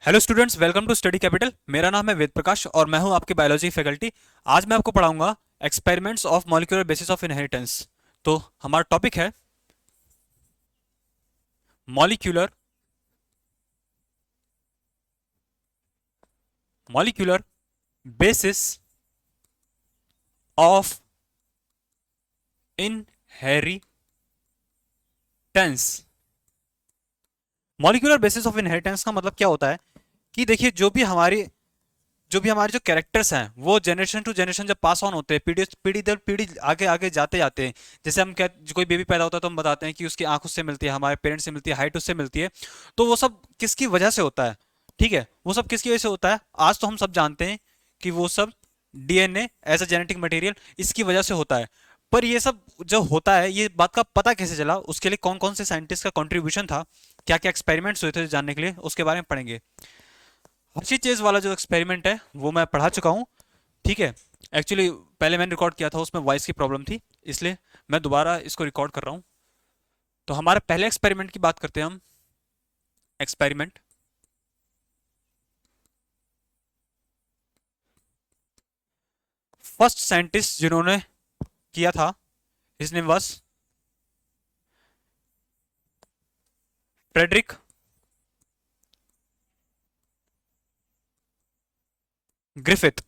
Hello students, welcome to study capital. मेरा नाम है वेद प्रकाश और मैं हूं आपकी बायोलॉजी फैकल्टी। आज मैं आपको पढ़ाऊंगा experiments of molecular basis of inheritance. तो हमारा टॉपिक है molecular molecular basis of inheritance. Molecular basis of inheritance का मतलब क्या होता है कि देखिए, जो भी हमारे जो कैरेक्टर्स हैं वो जनरेशन टू जनरेशन जब पास ऑन होते हैं, पीढ़ी पीढ़ी दर पीढ़ी आगे आगे जाते जाते हैं। जैसे हम क्या, जो कोई बेबी पैदा होता है तो हम बताते हैं कि उसकी आंख उससे मिलती है, हमारे पेरेंट्स से मिलती है, हाइट उससे मिलती है। तो वो सब किसकी वजह से होता है? ठीक है, वो सब किसकी वजह से होता है? आज तो हम सब जानते हैं कि वो सब DNA as a genetic material इसकी वजह से होता है। पर ये सब जो होता है, ये बात का पता कैसे चला, उसके लिए कौन कौन से साइंटिस्ट का कंट्रीब्यूशन था, क्या क्या एक्सपेरिमेंट्स हुए थे जानने के लिए उसके बारे में पढ़ेंगे। हर्षी चेज वाला जो एक्सपेरिमेंट है वो मैं पढ़ा चुका हूँ। ठीक है, एक्चुअली पहले मैंने रिकॉर्ड किया था, उसमें वॉइस की प्रॉब्लम थी, इसलिए मैं दोबारा इसको रिकॉर्ड कर रहा हूँ। तो हमारे पहले एक्सपेरिमेंट की बात करते हैं हम। एक्सपेरिमेंट फर्स्ट साइंटिस्ट जिन्होंने किया था, his name was Frederick Griffith.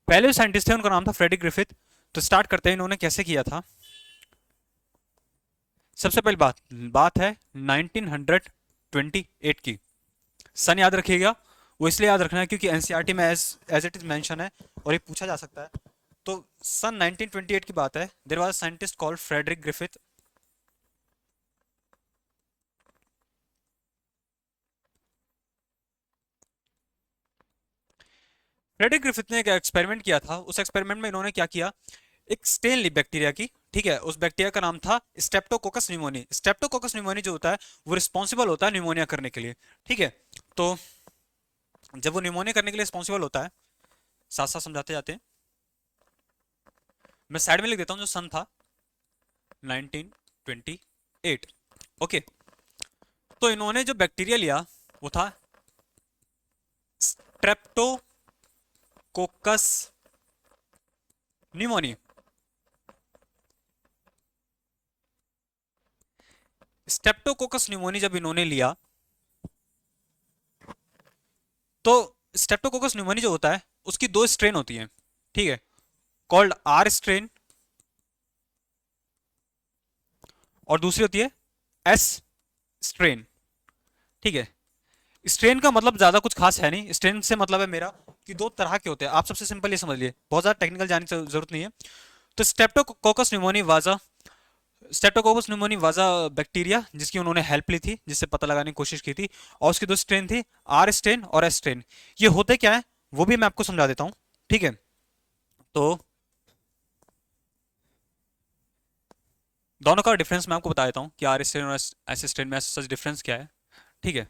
पहले जो साइंटिस्ट थे उनका नाम था फ्रेडरिक ग्रिफिथ। तो स्टार्ट करते हैं इन्होंने कैसे किया था। सबसे पहली बात बात है 1928 की। सन याद रखिएगा, वो इसलिए याद रखना है क्योंकि एनसीईआरटी में as as it is mention है और ये पूछा जा सकता है। तो सन 1928 की बात है। There was a scientist called Frederick Griffith. Frederick Griffith ने एक एक्सपेरिमेंट किया था। उस एक्सपेरिमेंट में इन्होंने क्या किया, एक स्टेन ली बैक्टीरिया की। ठीक है, उस बैक्टीरिया का नाम था स्टेप्टोकोकस न्यूमोनी। स्टेप्टोकोकस न्यूमोनी जो होता है वो रिस्पॉन्सिबल होता है न्यूमोनिया करने के लिए। ठीक है, तो जब वो न्यूमोनिया करने के लिए रिस्पॉन्सिबल होता है, साथ साथ समझाते जाते हैं। मैं साइड में लिख देता हूँ जो सन था 1928। ओके, तो इन्होंने जो बैक्टीरिया लिया वो था स्ट्रेप्टोकोकस न्यूमोनी। स्ट्रेप्टोकोकस न्यूमोनी जब इन्होंने लिया, तो स्ट्रेप्टोकोकस न्यूमोनी जो होता है उसकी दो स्ट्रेन होती हैं। ठीक है, कॉल्ड आर स्ट्रेन और दूसरी होती है एस स्ट्रेन। ठीक है, स्ट्रेन का मतलब ज्यादा कुछ खास है नहीं। स्ट्रेन से मतलब है मेरा कि दो तरह के होते हैं। आप सबसे सिंपल ये समझ लिए, बहुत ज्यादा टेक्निकल जाने की जरूरत नहीं है। तो स्टेप्टोकोकस न्यूमोनी वाजा बैक्टीरिया जिसकी उन्होंने हेल्प ली थी, जिससे पता लगाने की कोशिश की थी। और उसकी दो स्ट्रेन थी, आर स्ट्रेन और एस स्ट्रेन। ये होते क्या है वो भी मैं आपको समझा देता हूँ। ठीक है, तो दोनों का डिफरेंस मैं आपको बता देता हूँ कि आर स्ट्रेन और एस स्ट्रेन में सच डिफरेंस क्या है। ठीक है,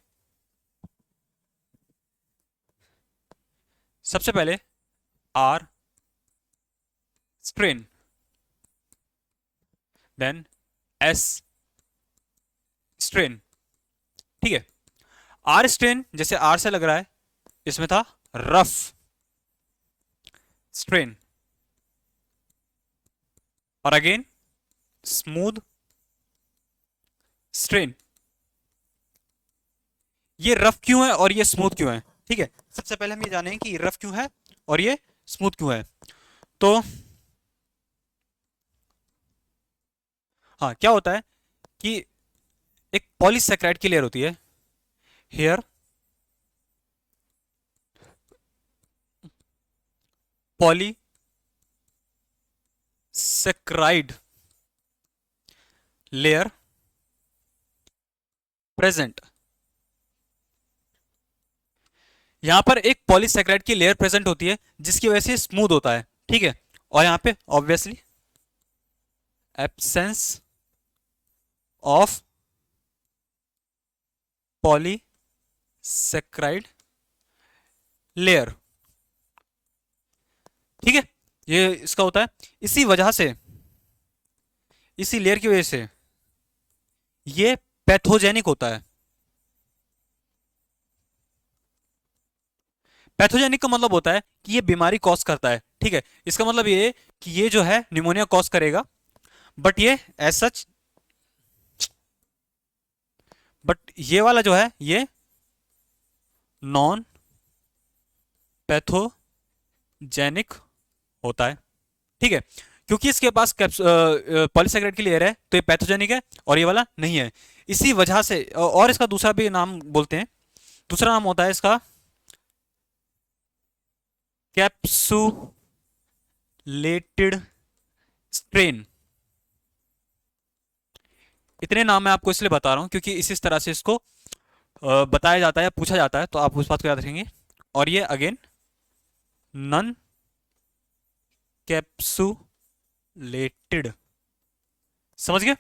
सबसे पहले R strain, then S strain. ठीक है, आर स्ट्रेन जैसे आर से लग रहा है, इसमें था रफ स्ट्रेन और अगेन स्मूथ स्ट्रेन। ये रफ क्यों है और ये स्मूथ क्यों है? ठीक है, सबसे पहले हम ये जानेंगे कि रफ क्यों है और ये स्मूथ क्यों है। तो हाँ, क्या होता है कि एक पॉलीसेकेराइड की लेयर होती है हेयर, पॉलीसेकेराइड लेयर प्रेजेंट। यहां पर एक पॉलीसेकेराइड की लेयर प्रेजेंट होती है जिसकी वजह से स्मूथ होता है। ठीक है, और यहां पे obviously absence of polysaccharide layer. ठीक है, ये इसका होता है। इसी वजह से, इसी लेयर की वजह से ये पैथोजेनिक होता है। पैथोजेनिक का मतलब होता है कि ये बीमारी कॉज करता है, ठीक है। इसका मतलब ये कि ये जो है निमोनिया कॉज करेगा, बट ये एज सच, बट ये वाला जो है ये नॉन पैथोजेनिक होता है, ठीक है। क्योंकि इसके पास पॉलीसैकेराइड की लेयर है तो ये पैथोजेनिक है और ये वाला नहीं है। इसी वजह से और इसका दूसरा भी नाम बोलते हैं, दूसरा नाम होता है इसका कैप्सुलेटेड स्ट्रेन। इतने नाम मैं आपको इसलिए बता रहा हूँ क्योंकि इसी तरह से इसको बताया जाता है, पूछा जाता है, तो आप उस बात को याद रखेंगे। और ये अगेन नन कैप्सुलेटेड, समझ गए?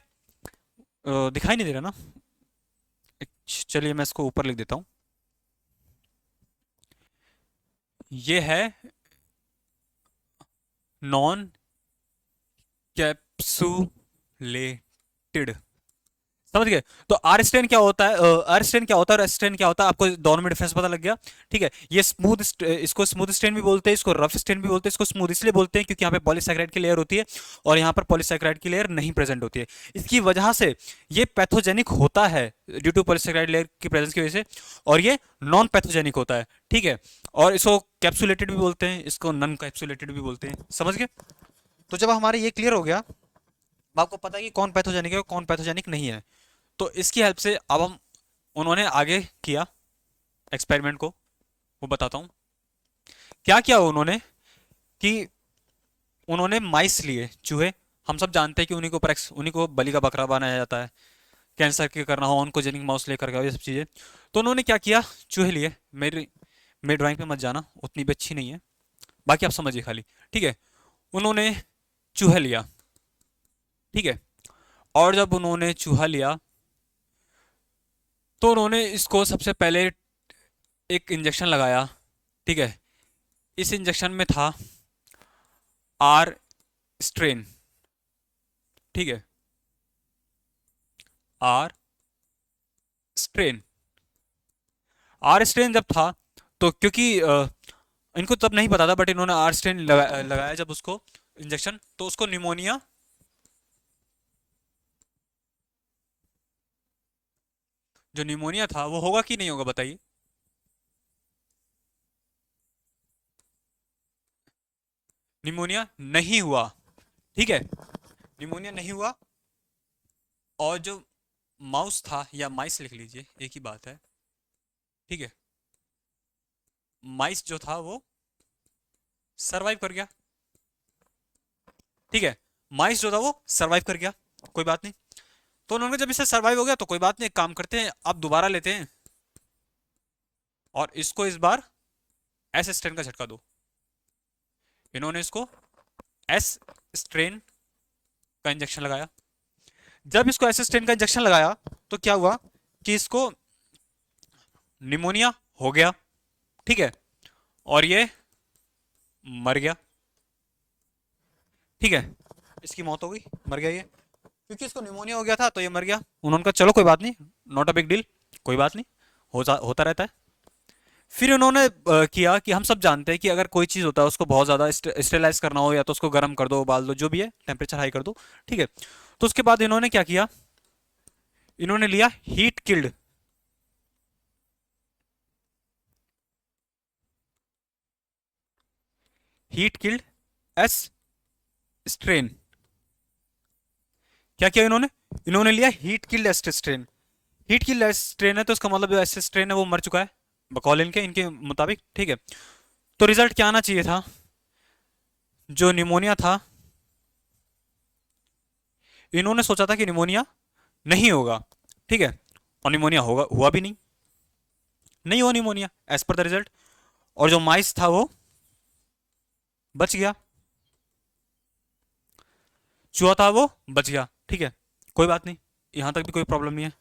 दिखाई नहीं दे रहा ना? चलिए मैं इसको ऊपर लिख देता हूँ। ये है नॉन कैप्सुलेटेड, समझ गए? तो आर स्ट्रेन क्या होता है, आर स्ट्रेन क्या होता है और एस स्ट्रेन क्या होता है, आपको दोनों में डिफरेंस पता लग गया, ठीक है। ये स्मूथ, इसको स्मूथ स्ट्रेन भी बोलते हैं, इसको रफ स्ट्रेन भी बोलते हैं। इसको स्मूथ इसलिए बोलते हैं क्योंकि यहाँ पे पॉलीसैकेराइड की लेयर होती है और यहाँ पर पॉलीसैकेराइड की लेयर नहीं प्रेजेंट होती है। इसकी वजह से ये पैथोजेनिक होता है ड्यू टू पॉलीसैकेराइड लेयर की प्रेजेंस की वजह से, और ये नॉन पैथोजेनिक होता है, ठीक है। और इसको कैप्सुलेटेड भी बोलते हैं, इसको नॉन कैप्सुलेटेड भी बोलते हैं, समझ गए? तो जब हमारे ये क्लियर हो गया, अब आपको पता है कि कौन पैथोजेनिक है और कौन पैथोजेनिक नहीं है। तो इसकी हेल्प से अब हम, उन्होंने आगे किया एक्सपेरिमेंट को, वो बताता हूँ। क्या किया उन्होंने कि उन्होंने माइस लिए, चूहे। हम सब जानते हैं कि उन्हीं को उन्हीं को बलि का बकरा बनाया जाता है, कैंसर के करना हो उनको जेनिक माउस लेकर के, ये सब चीज़ें। तो उन्होंने क्या किया, चूहे लिए। मेरी ड्राइंग पे मत जाना, उतनी भी अच्छी नहीं है, बाकी आप समझिए खाली, ठीक है। उन्होंने चूहे लिया, ठीक है। और जब उन्होंने चूहा लिया तो उन्होंने इसको सबसे पहले एक इंजेक्शन लगाया, ठीक है। इस इंजेक्शन में था आर स्ट्रेन, ठीक है, आर स्ट्रेन। आर स्ट्रेन जब था तो क्योंकि इनको तब नहीं पता था, बट इन्होंने आर स्ट्रेन लगाया जब उसको इंजेक्शन, तो उसको निमोनिया, जो निमोनिया था वो होगा कि नहीं होगा बताइए? निमोनिया नहीं हुआ, ठीक है, निमोनिया नहीं हुआ। और जो माउस था, या माइस लिख लीजिए, एक ही बात है, ठीक है, माइस जो था वो सरवाइव कर गया, ठीक है। माइस जो था वो सरवाइव कर गया, कोई बात नहीं। तो उन्होंने जब इसे सरवाइव हो गया तो कोई बात नहीं, एक काम करते हैं, अब दोबारा लेते हैं और इसको इस बार एस स्ट्रेन का झटका दो। इन्होंने इसको एस स्ट्रेन का इंजेक्शन लगाया। जब इसको एस स्ट्रेन का इंजेक्शन लगाया तो क्या हुआ कि इसको निमोनिया हो गया, ठीक है, और ये मर गया, ठीक है। इसकी मौत हो गई, मर गया ये, क्योंकि इसको निमोनिया हो गया था तो ये मर गया। उन्होंने कहा चलो कोई बात नहीं, नॉट अ बिग डील, कोई बात नहीं, होता रहता है। फिर उन्होंने किया कि हम सब जानते हैं कि अगर कोई चीज़ होता है उसको बहुत ज़्यादा स्टेलाइज करना हो, या तो उसको गर्म कर दो, उबाल दो, जो भी है, टेम्परेचर हाई कर दो, ठीक है। तो उसके बाद इन्होंने क्या किया, इन्होंने लिया heat killed, heat killed S strain. क्या किया इन्होंने, इन्होंने लिया heat killed S strain. Heat killed S strain है तो इसका मतलब जो एस स्ट्रेन है वो मर चुका है बकौल इनके मुताबिक, ठीक है। तो रिजल्ट क्या आना चाहिए था, जो निमोनिया था, इन्होंने सोचा था कि निमोनिया नहीं होगा, ठीक है, और निमोनिया होगा, हुआ भी नहीं, नहीं हुआ pneumonia as per the result. और जो माइस था वो बच गया, चूहा था वो बच गया, ठीक है, कोई बात नहीं, यहां तक भी कोई प्रॉब्लम नहीं है।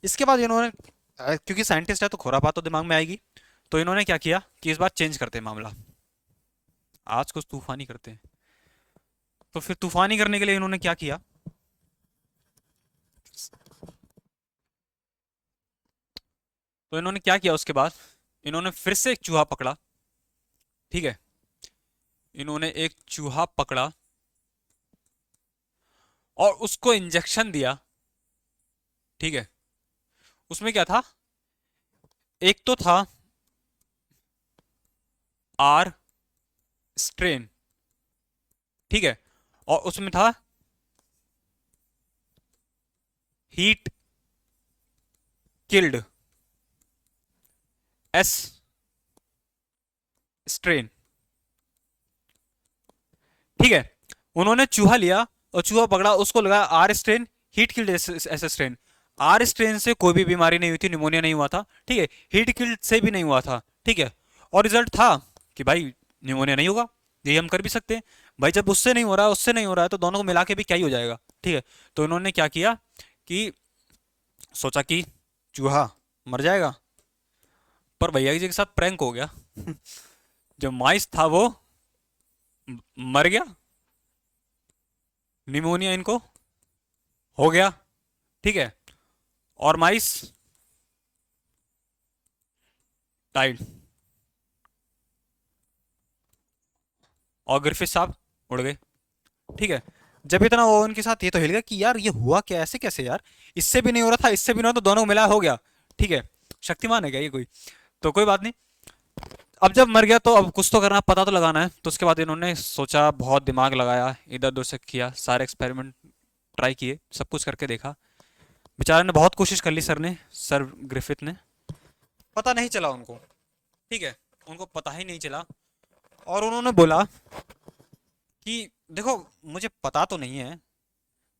इसके बाद इन्होंने क्योंकि साइंटिस्ट है तो खुरापात तो दिमाग में आएगी, तो इन्होंने क्या किया कि इस बार चेंज करते हैं मामला, आज कुछ तूफानी करते हैं। तो फिर तूफानी करने के लिए इन्होंने क्या किया, तो इन्होंने क्या किया उसके बाद, इन्होंने फिर से एक चूहा पकड़ा। ठीक है, इन्होंने एक चूहा पकड़ा और उसको इंजेक्शन दिया। ठीक है, उसमें क्या था, एक तो था आर स्ट्रेन। ठीक है, और उसमें था हीट किल्ड एस स्ट्रेन। ठीक है, उन्होंने चूहा लिया और चूहा पकड़ा, उसको लगा R strain, heat killed S strain. R strain से कोई भी बीमारी नहीं हुई थी, निमोनिया नहीं हुआ था। ठीक है, हीट किल्ड से भी नहीं हुआ था। ठीक है, और रिजल्ट था कि भाई निमोनिया नहीं होगा, यही हम कर भी सकते हैं। भाई जब उससे नहीं हो रहा है, उससे नहीं हो रहा है, तो दोनों को मिला के भी क्या ही हो जाएगा। ठीक है, तो इन्होंने क्या किया कि सोचा कि चूहा मर जाएगा, पर भैया जी के साथ प्रैंक हो गया। जो माइस था वो मर गया, निमोनिया इनको हो गया। ठीक है, और माइस डाइड, और ग्रिफिथ साहब उड़ गए। ठीक है, जब इतना हुआ उनके साथ, ये तो हिल गया कि यार ये हुआ क्या, ऐसे कैसे यार, इससे भी नहीं हो रहा था, इससे भी नहीं हो रहा, तो दोनों को मिला हो गया। ठीक है, शक्तिमान है क्या ये कोई? तो कोई बात नहीं, अब जब मर गया तो अब कुछ तो करना, पता तो लगाना है। तो उसके बाद इन्होंने सोचा, बहुत दिमाग लगाया, इधर उधर से किया, सारे एक्सपेरिमेंट ट्राई किए, सब कुछ करके देखा। बेचारे ने बहुत कोशिश कर ली, सर ग्रिफिथ ने, पता नहीं चला उनको। ठीक है, उनको पता ही नहीं चला। और उन्होंने बोला कि देखो, मुझे पता तो नहीं है,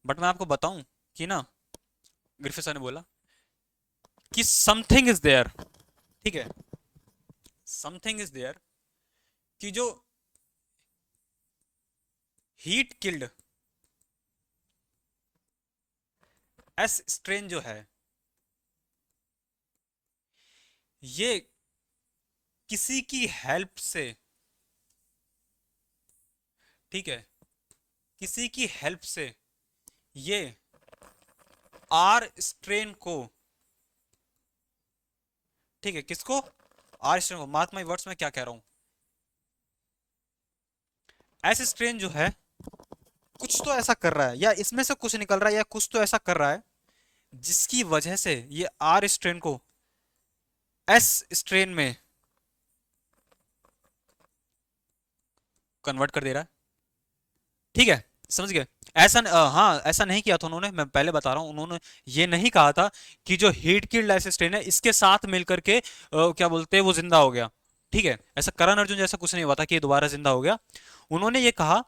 बट मैं आपको बताऊं कि ना, ग्रिफिथ सर ने बोला कि समथिंग इज देयर। ठीक है, समथिंग इज देयर, कि जो हीट किल्ड एस स्ट्रेन जो है, ये किसी की हेल्प से, ठीक है, किसी की हेल्प से ये आर स्ट्रेन को, ठीक है, किसको, आर स्ट्रेन को, मार्क माई वर्ड्स में क्या कह रहा हूं, एस स्ट्रेन जो है कुछ तो ऐसा कर रहा है, या इसमें से कुछ निकल रहा है, या कुछ तो ऐसा कर रहा है जिसकी वजह से ये आर स्ट्रेन को एस स्ट्रेन में कन्वर्ट कर दे रहा है। ठीक है, समझ गए? ऐसा हाँ, ऐसा नहीं किया था उन्होंने, मैं पहले बता रहा हूँ, उन्होंने ये नहीं कहा था कि जो हीट किल्ड एसिस्टेन है इसके साथ मिलकर के क्या बोलते हैं वो जिंदा हो गया। ठीक है, ऐसा करण अर्जुन जैसा कुछ नहीं हुआ था कि ये दोबारा जिंदा हो गया। उन्होंने ये कहा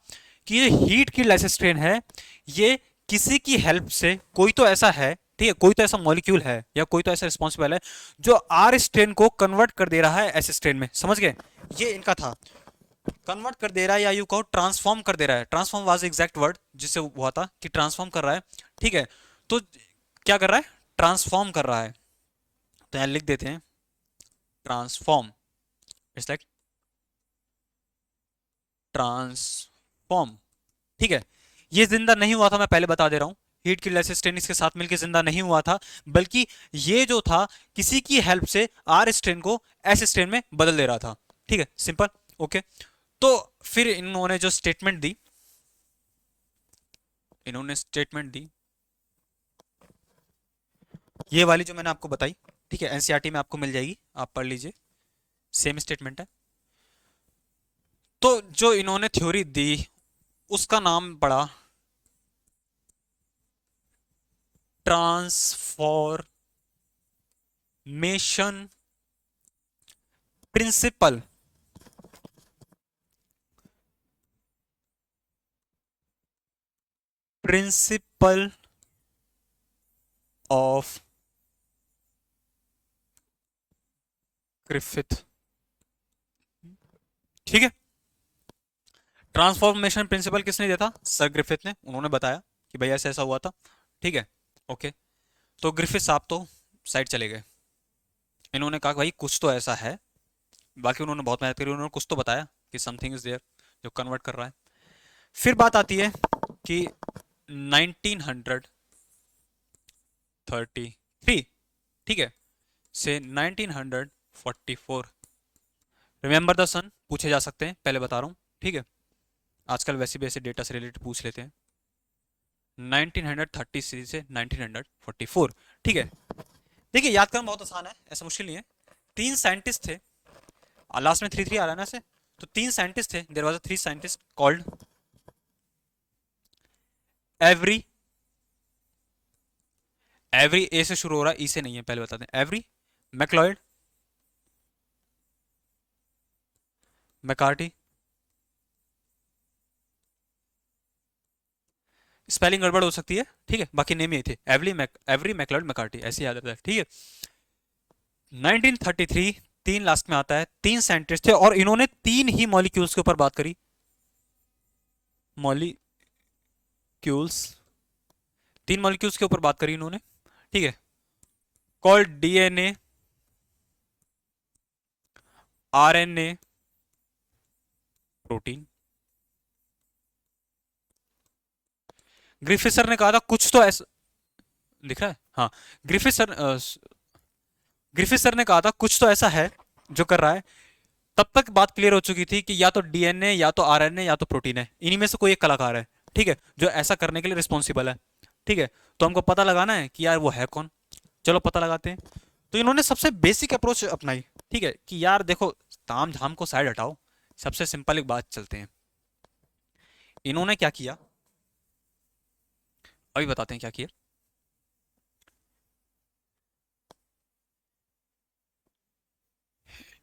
कि ये हीट किल्ड एसिस्टेन है, ये किसी की हेल्प से, कोई तो ऐसा है, ठीक है, कोई तो ऐसा मॉलिक्यूल है या कोई तो ऐसा रिस्पॉन्सिबल है जो आर स्ट्रेन को कन्वर्ट कर दे रहा है एस स्ट्रेन में। समझ गए? ये इनका था, कन्वर्ट कर दे रहा है, या यू कहो ट्रांसफॉर्म कर दे रहा है। ट्रांसफॉर्म वाज एग्जैक्ट वर्ड जिससे हुआ था कि ट्रांसफॉर्म कर रहा है। ठीक है, तो क्या कर रहा है, ट्रांसफॉर्म कर रहा है। तो यहां लिख देते हैं ट्रांसफॉर्म, इट्स लाइक ट्रांसफॉर्म। ठीक है, ये जिंदा नहीं हुआ था, मैं पहले बता दे रहा हूं, हीट की रेसिस्टेंस के साथ मिलकर जिंदा नहीं हुआ था, बल्कि ये जो था किसी की हेल्प से आर स्ट्रेन को एस स्ट्रेन में बदल दे रहा था। ठीक है, सिंपल, ओके। तो फिर इन्होंने जो स्टेटमेंट दी, इन्होंने स्टेटमेंट दी ये वाली जो मैंने आपको बताई, ठीक है, एनसीईआरटी में आपको मिल जाएगी, आप पढ़ लीजिए, सेम स्टेटमेंट है। तो जो इन्होंने थ्योरी दी उसका नाम पड़ा transformation principle. Principle of Griffith. ठीक है, ट्रांसफॉर्मेशन प्रिंसिपल किसने दिया था? सर ग्रिफिथ ने, उन्होंने बताया कि भैया ऐसा ऐसा हुआ था। ठीक है, ओके। तो ग्रिफिथ साहब तो साइड चले गए, इन्होंने कहा भाई कुछ तो ऐसा है, बाकी उन्होंने बहुत मेहनत करी, उन्होंने कुछ तो बताया कि समथिंग इज देयर जो कन्वर्ट कर रहा है। फिर बात आती है कि 1933, ठीक है, से 1944। रिमेंबर द सन पूछे जा सकते हैं, पहले बता रहा हूँ, ठीक है। आजकल वैसे भी ऐसे डेटा से रिलेटेड पूछ लेते हैं। 1933 से 1944, ठीक है। देखिए याद करना बहुत आसान है, ऐसा मुश्किल नहीं है। तीन साइंटिस्ट थे, लास्ट में 3 3 आ रहा है ना से, तो तीन साइंटिस्ट थे। There was a 3 scientist called Avery, Avery A से शुरू हो रहा है, ई से नहीं है, पहले बता दें। एवरी मैक्लॉयड, मैकार्टी, स्पेलिंग गड़बड़ हो सकती है, ठीक है, बाकी नेम यही थे, एवरी मैक्लॉयड मैकार्टी, ऐसे याद रहता है, ठीक है। 1933, तीन लास्ट में आता है, तीन साइंटिस्ट थे और इन्होंने तीन ही मॉलिक्यूल्स के ऊपर बात करी। मॉलिक्यूल्स, तीन मॉलिक्यूल्स के ऊपर बात करी इन्होंने, ठीक है। Called DNA, RNA, protein. Griffith sir ने कहा था कुछ तो ऐसा दिख रहा है, हाँ। ग्रिफिथ सर ग्रिफिथ सर ने कहा था कुछ तो ऐसा है जो कर रहा है। तब तक बात क्लियर हो चुकी थी कि या तो डीएनए, या तो आरएनए, या तो प्रोटीन है, इन्हीं में से कोई एक कलाकार है, ठीक है, जो ऐसा करने के लिए रिस्पॉन्सिबल है, ठीक है। तो हमको पता लगाना है कि यार वो है कौन। चलो पता लगाते हैं। तो इन्होंने सबसे बेसिक अप्रोच अपनाई, ठीक है, कि यार देखो, ताम झाम को साइड हटाओ, सबसे सिंपल एक बात चलते हैं। इन्होंने क्या किया, अभी बताते हैं क्या किया।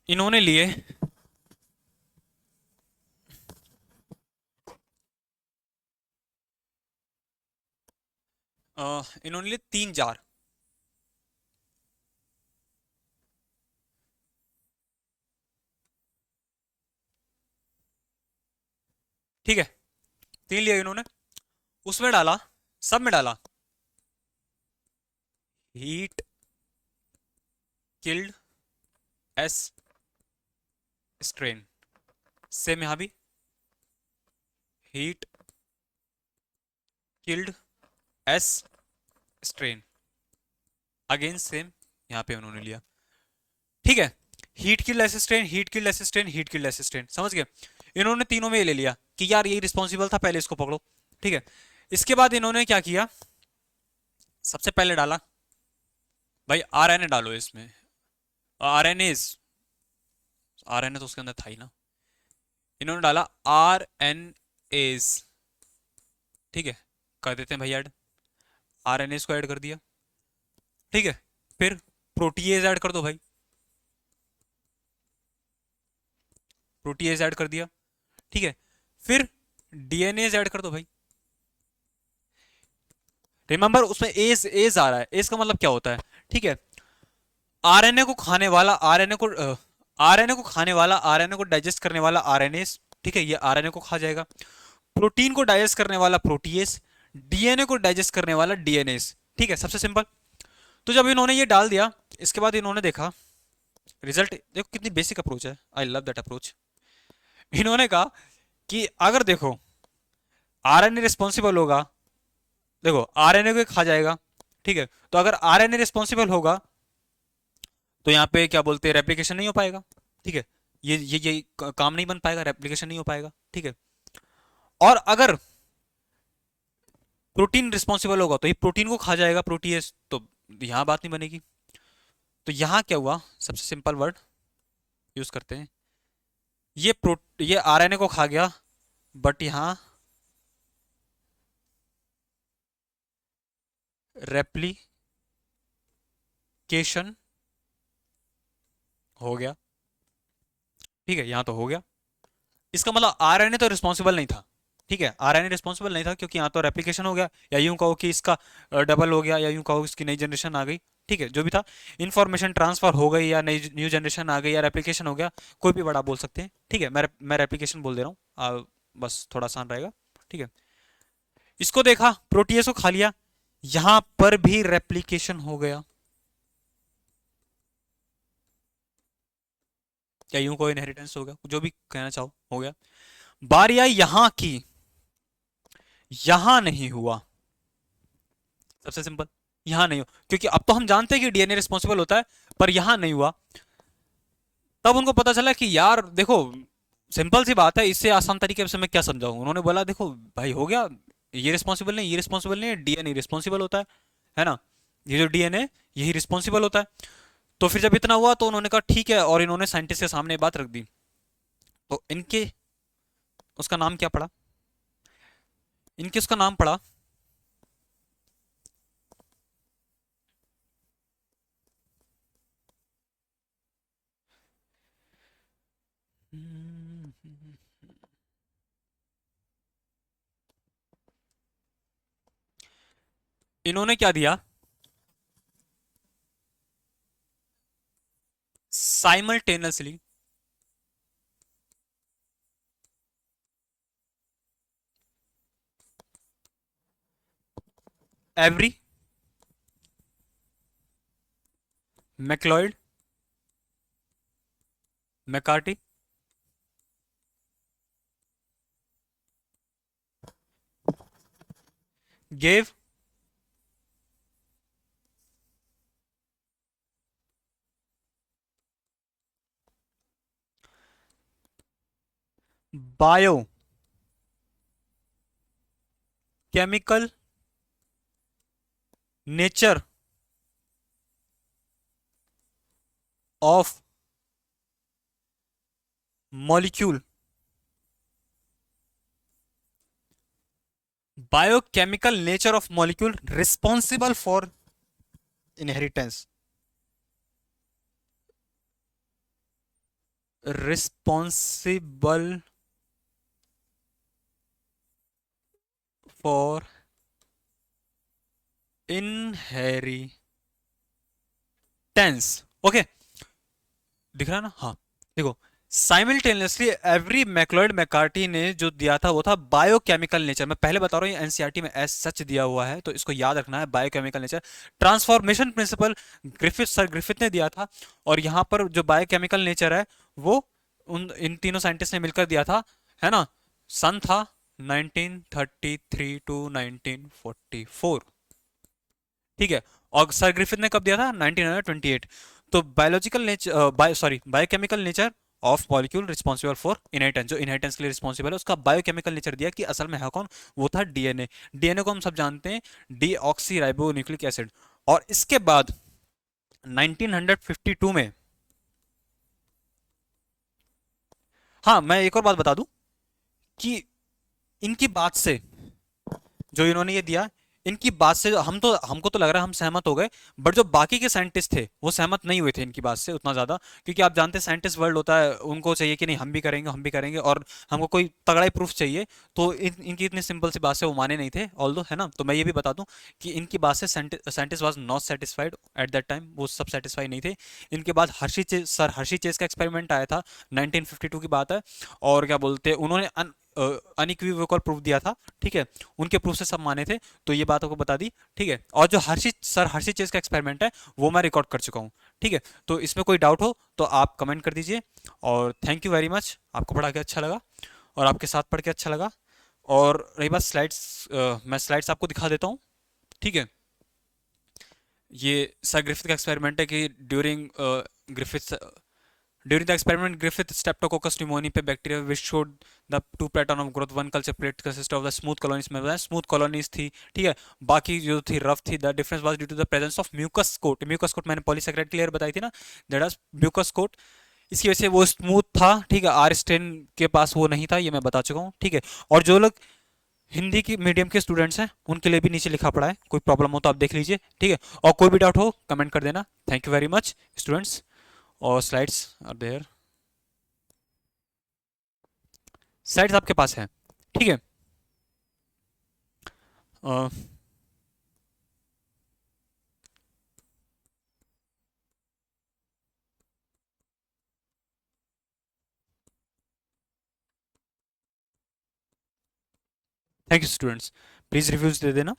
इन्होंने लिए इन्होंने लिए 3 जार, ठीक है, 3 लिया इन्होंने। उसमें डाला, सब में डाला heat killed S strain. Same यहां भी heat killed S strain, again same यहां पे उन्होंने लिया, ठीक है। Heat killed S strain, heat killed S strain, heat killed S strain, समझ गए। इन्होंने तीनों में ये ले लिया कि यार यही रिस्पॉन्सिबल था, पहले इसको पकड़ो, ठीक है। इसके बाद इन्होंने क्या किया, सबसे पहले डाला भाई आरएनए डालो इसमें, आरएनए, आरएनए तो उसके अंदर था ही ना। इन्होंने डाला आर एन एज, ठीक है, कर देते हैं भाई ऐड, आर एन एज को ऐड कर दिया, ठीक है। फिर प्रोटीएज ऐड कर दो भाई, प्रोटीएज ऐड कर दिया, ठीक है। फिर डीएनएज ऐड कर दो भाई। रिमेंबर उसमें एज एज आ रहा है, एज का मतलब क्या होता है, ठीक है। आरएनए को खाने वाला आरएनए को, आरएनए को खाने वाला आरएनए को डाइजेस्ट करने वाला आरएनएस, ठीक है, ये आरएनए को खा जाएगा। प्रोटीन को डाइजेस्ट करने वाला प्रोटीएस, डीएनए को डाइजेस्ट करने वाला डीएनएस, ठीक है, सबसे सिंपल। तो जब इन्होंने ये डाल दिया, इसके बाद इन्होंने देखा रिजल्ट, देखो कितनी बेसिक अप्रोच है, आई लव दैट अप्रोच। इन्होंने कहा कि अगर देखो आरएनए रिस्पॉन्सिबल होगा, देखो आरएनए को खा जाएगा, ठीक है, तो अगर आरएनए रिस्पॉन्सिबल होगा तो यहाँ पे क्या बोलते हैं, रेप्लिकेशन नहीं हो पाएगा, ठीक है। ये काम नहीं बन पाएगा, रेप्लिकेशन नहीं हो पाएगा, ठीक है। और अगर प्रोटीन रिस्पॉन्सिबल होगा तो ये प्रोटीन को खा जाएगा, प्रोटीएस, तो यहाँ बात नहीं बनेगी। तो यहाँ क्या हुआ, सबसे सिंपल वर्ड यूज करते हैं, ये आरएनए को खा गया, बट यहाँ रेप्लिकेशन हो गया, ठीक है, यहाँ तो हो गया। इसका मतलब आरएनए तो रिस्पॉन्सिबल नहीं था, ठीक है, आरएनए रिस्पॉन्सिबल नहीं था, क्योंकि यहाँ तो रेप्लिकेशन हो गया, या यूं कहो कि इसका डबल हो गया, या यूं कहो इसकी नई जनरेशन आ गई, ठीक है, जो भी था, इंफॉर्मेशन ट्रांसफर हो गई, या नई न्यू जनरेशन आ गई, या रेप्लिकेशन हो गया, कोई भी बड़ा बोल सकते हैं, ठीक है। मैं रेप्लिकेशन बोल दे रहा हूँ, बस थोड़ा आसान रहेगा, ठीक है। इसको देखा, प्रोटीएस को खा लिया, यहां पर भी रेप्लिकेशन हो गया, या यूं कोई इनहेरिटेंस हो गया, जो भी कहना चाहो, हो गया। बारी आई यहां की, यहां नहीं हुआ, सबसे सिंपल, यहां नहीं हो, क्योंकि अब तो हम जानते हैं कि डीएनए रिस्पॉन्सिबल होता है, पर यहाँ नहीं हुआ। तब उनको पता चला कि यार देखो, सिंपल सी बात है, इससे आसान तरीके से मैं क्या समझाऊं। उन्होंने बोला देखो भाई हो गया, ये रिस्पॉन्सिबल नहीं, ये रिस्पॉन्सिबल नहीं है, डीएनए रिस्पॉन्सिबल होता है ना, ये जो डीएनए यही रिस्पॉन्सिबल होता है। तो फिर जब इतना हुआ तो उन्होंने कहा ठीक है, और इन्होंने साइंटिस्ट के सामने बात रख दी। तो इनके उसका नाम क्या पड़ा, इनके उसका नाम पड़ा इन्होंने क्या दिया, simultaneously every MacLeod McCarthy gave bio chemical nature of molecule, biochemical nature of molecule responsible for inheritance, responsible for inheritance. Okay, दिख रहा है ना, हाँ। देखो, साइमल्टेनियसली एवरी मैक्लॉयड मैकार्टी ने जो दिया था वो था बायोकेमिकल नेचर। मैं पहले बता रहा हूँ, ये एनसीईआरटी में एस सच दिया हुआ है, तो इसको याद रखना है, biochemical nature. Transformation principle Griffith, sir Griffith ने दिया था। और यहाँ पर जो बायोकेमिकल नेचर है वो उन इन तीनों साइंटिस्ट ने मिलकर दिया था, है ना। सन था 1933 टू 1944, ठीक है। और सर ग्रिफिथ ने कब दिया था, 1928। तो biological nature, biochemical nature of molecule responsible for inheritance, जो इनहेरिटेंस के लिए रिस्पॉन्सिबल है उसका बायोकेमिकल नेचर दिया कि असल में है कौन, वो था डीएनए। डीएनए को हम सब जानते हैं, डीऑक्सी राइबो न्यूक्लिक एसिड। और इसके बाद 1952 में, हाँ मैं एक और बात बता दूं कि इनकी बात से, जो इन्होंने ये दिया, इनकी बात से हम तो, हमको तो लग रहा है हम सहमत हो गए, बट जो बाकी के साइंटिस्ट थे वो सहमत नहीं हुए थे इनकी बात से उतना ज्यादा। क्योंकि आप जानते हैं साइंटिस्ट वर्ल्ड होता है, उनको चाहिए कि नहीं हम भी करेंगे, हम भी करेंगे, और हमको कोई तगड़ा ही प्रूफ चाहिए। तो इनकी इतनी सिंपल सी बात से वो माने नहीं थे, ऑल्दो, है ना। तो मैं ये भी बता दूं कि इनकी बात से scientist was not satisfied at that time, वो सब सेटिस्फाई नहीं थे। इनके बाद सर हर्षी चेस का एक्सपेरिमेंट आया था, 1952 की बात है। और क्या बोलते हैं, उन्होंने अनइक्विवोकल प्रूफ दिया था, ठीक है। उनके प्रूफ से सब माने थे। तो ये बात आपको बता दी, ठीक है। और जो हर्षी चेस का एक्सपेरिमेंट है वो मैं रिकॉर्ड कर चुका हूँ, ठीक है। तो इसमें कोई डाउट हो तो आप कमेंट कर दीजिए। और थैंक यू वेरी मच, आपको पढ़ा के अच्छा लगा और आपके साथ पढ़ के अच्छा लगा। और रही बात स्लाइड्स, मैं स्लाइड्स आपको दिखा देता हूँ, ठीक है। ये सर ग्रिफिथ का एक्सपेरिमेंट है कि Griffith during the experiment Griffith streptococcus pneumoniae पे bacteria which showed the two pattern of growth, one culture plate consist of the smooth colonies, में बताया स्मूथ कॉलोनीज थी, ठीक है। बाकी जो थी रफ थी। The difference was due to the presence of mucus coat. Mucus coat मैंने पॉलीसेकेराइड की लेयर बताई थी ना, दैट वाज म्यूकस कोट। इसकी वजह से वो स्मूथ था, ठीक है। आर स्टेन के पास वो नहीं था, ये मैं बता चुका हूँ, ठीक है। और जो लोग हिंदी की मीडियम के स्टूडेंट्स हैं उनके लिए भी नीचे लिखा पड़ा है, कोई प्रॉब्लम हो तो आप देख लीजिए, ठीक है। और कोई भी डाउट हो कमेंट कर देना। Thank you very much students. और स्लाइड्स आर देयर, स्लाइड्स आपके पास है, ठीक है। Thank you students, please reviews दे देना।